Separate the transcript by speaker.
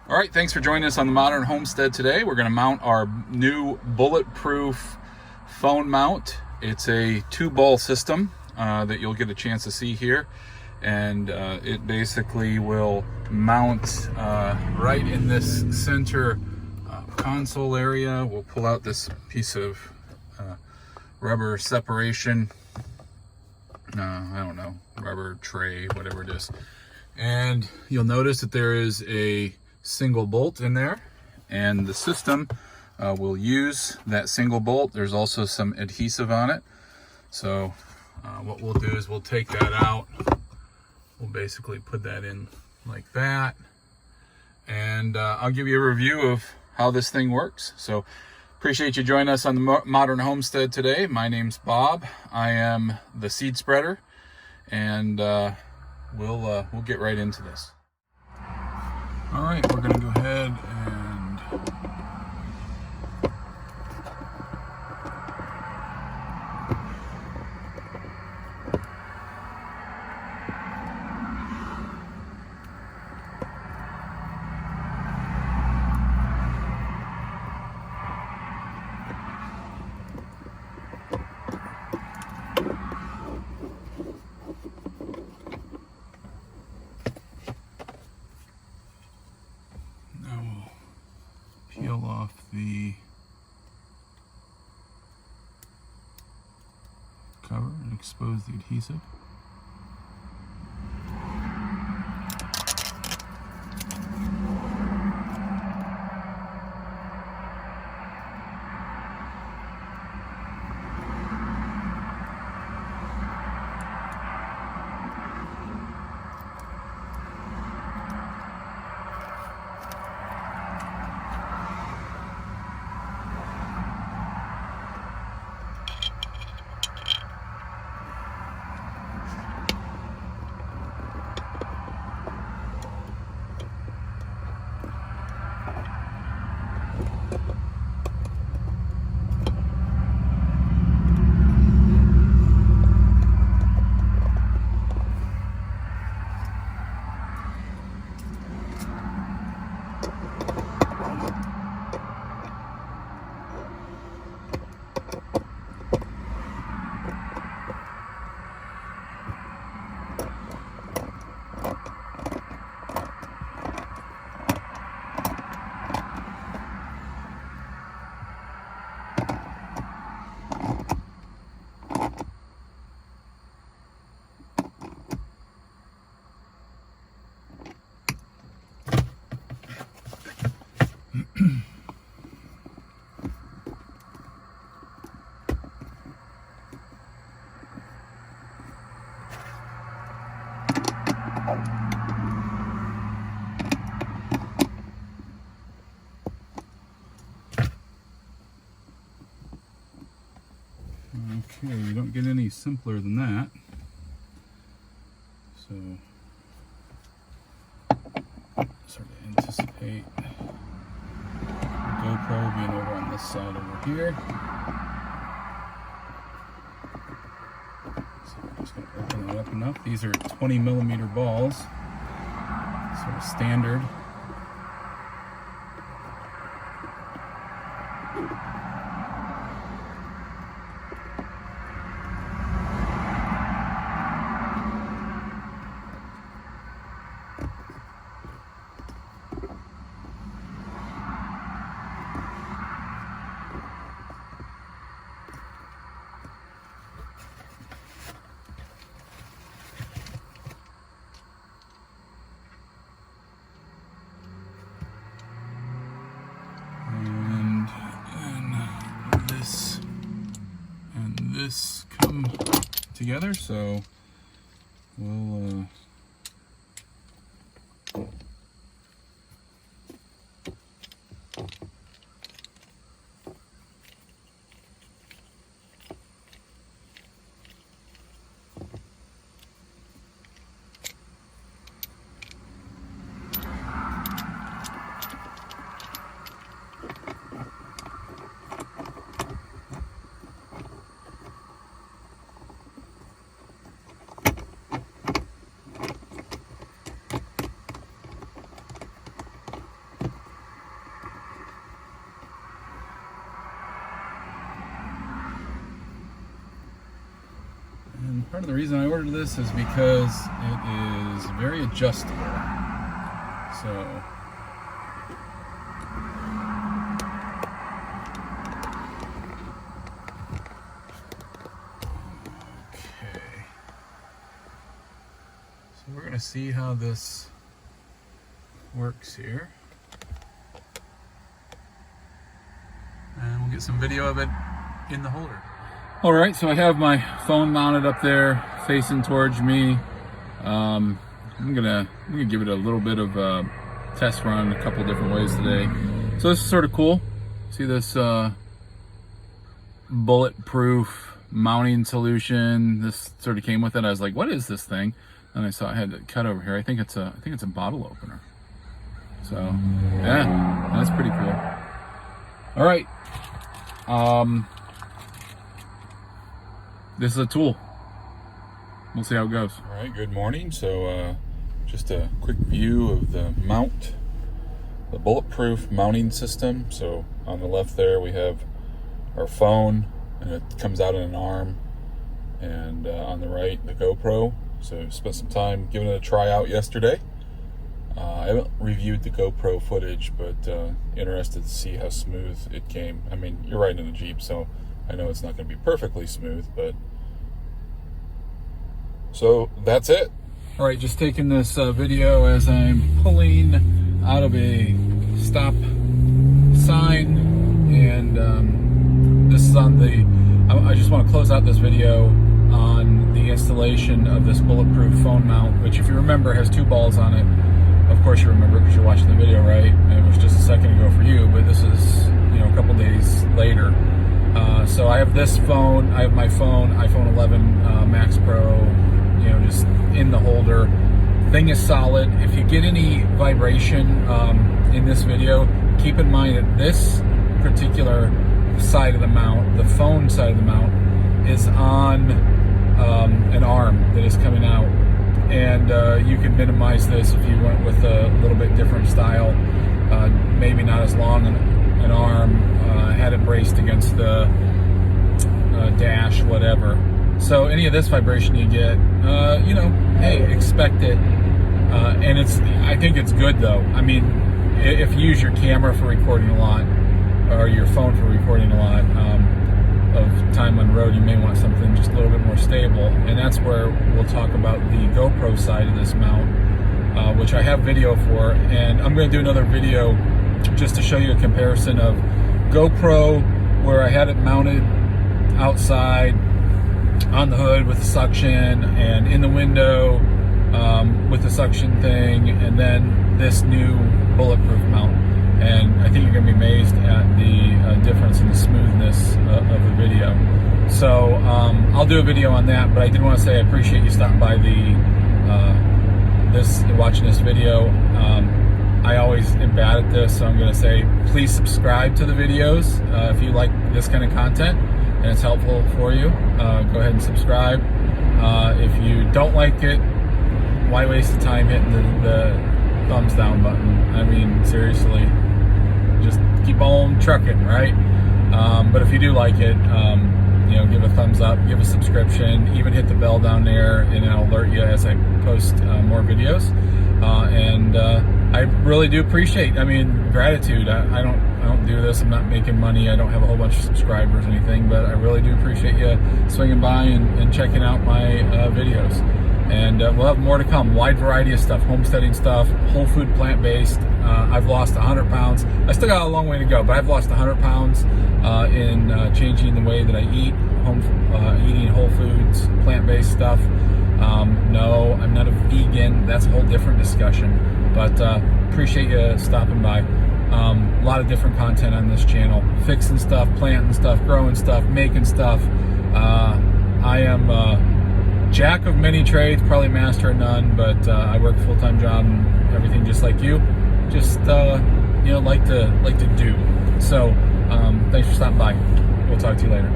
Speaker 1: All right, thanks for joining us on the Modern Homestead today. We're going to mount our new Bulletproof phone mount. It's a 2-bowl system that you'll get a chance to see here. And it basically will mount right in this center console area. We'll pull out this piece of rubber separation. I don't know, rubber tray, whatever it is. And you'll notice that there is a single bolt in there, and the system will use that single bolt. There's also some adhesive on it. So what we'll do is we'll take that out. We'll basically put that in like that. And I'll give you a review of how this thing works. So appreciate you joining us on the Modern Homestead today. My name's Bob. I am the seed spreader, and we'll get right into this. All right, we're gonna go ahead and peel off the cover and expose the adhesive. Okay, you don't get any simpler than that. So, sort of anticipate the GoPro being over on this side over here. So I'm just going to open it up enough. These are 20mm balls, sort of standard. This come together, so we'll of the reason I ordered this is because it is very adjustable. So we're going to see how this works here. And we'll get some video of it in the holder. All right, so I have my phone mounted up there facing towards me. I'm gonna give it a little bit of a test run a couple different ways today. So this is sort of cool. See this bulletproof mounting solution. This sort of came with it. I was like, what is this thing? And I saw I had it cut over here. I think it's a bottle opener. So yeah, that's pretty cool. All right. This is a tool. We'll see how it goes. All right, good morning. So just a quick view of the mount, the bulletproof mounting system. So on the left there we have our phone, and it comes out in an arm, and on the right the GoPro. So spent some time giving it a try out yesterday. I haven't reviewed the GoPro footage, but interested to see how smooth it came. I mean, you're riding in a Jeep, so I know it's not going to be perfectly smooth, but so that's it. All right, just taking this video as I'm pulling out of a stop sign, and this is on the, I just want to close out this video on the installation of this bulletproof phone mount, which, if you remember, has two balls on it. Of course you remember because you're watching the video, right? And it was just a second ago for you, but this is, you know, a couple days later. So I have this phone, I have my phone, iPhone 11 Max Pro, you know, just in the holder. Thing is solid. If you get any vibration in this video, keep in mind that this particular side of the mount, the phone side of the mount, is on an arm that is coming out. And you can minimize this if you went with a little bit different style, maybe not as long an arm, had it braced against the dash, whatever. So any of this vibration you get, you know, hey, expect it. And I think it's good though. I mean, if you use your camera for recording a lot, or your phone for recording a lot of time on road, you may want something just a little bit more stable. And that's where we'll talk about the GoPro side of this mount, which I have video for. And I'm going to do another video just to show you a comparison of GoPro, where I had it mounted outside on the hood with the suction, and in the window with the suction thing, and then this new bulletproof mount. And I think you're going to be amazed at the difference in the smoothness of the video. So I'll do a video on that, but I did want to say I appreciate you stopping by watching this video. I always am bad at this, so I'm going to say please subscribe to the videos if you like this kind of content and it's helpful for you. Go ahead and subscribe. If you don't like it, why waste the time hitting the thumbs down button? I mean, seriously, just keep on trucking, right? But if you do like it, you know, give a thumbs up, give a subscription, even hit the bell down there, and it'll alert you as I post more videos. And I really do appreciate, I mean, gratitude. I don't do this, I'm not making money, I don't have a whole bunch of subscribers or anything, but I really do appreciate you swinging by and checking out my videos. And we'll have more to come. Wide variety of stuff, homesteading stuff, whole food, plant-based. I've lost 100 pounds. I still got a long way to go, but I've lost 100 pounds in changing the way that I eat, eating whole foods, plant-based stuff. No, I'm not a vegan. That's a whole different discussion. But appreciate you stopping by. A lot of different content on this channel. Fixing stuff, planting stuff, growing stuff, making stuff. I am jack of many trades, probably master of none, but I work a full-time job and everything just like you. Just you know, like to do. So thanks for stopping by. We'll talk to you later.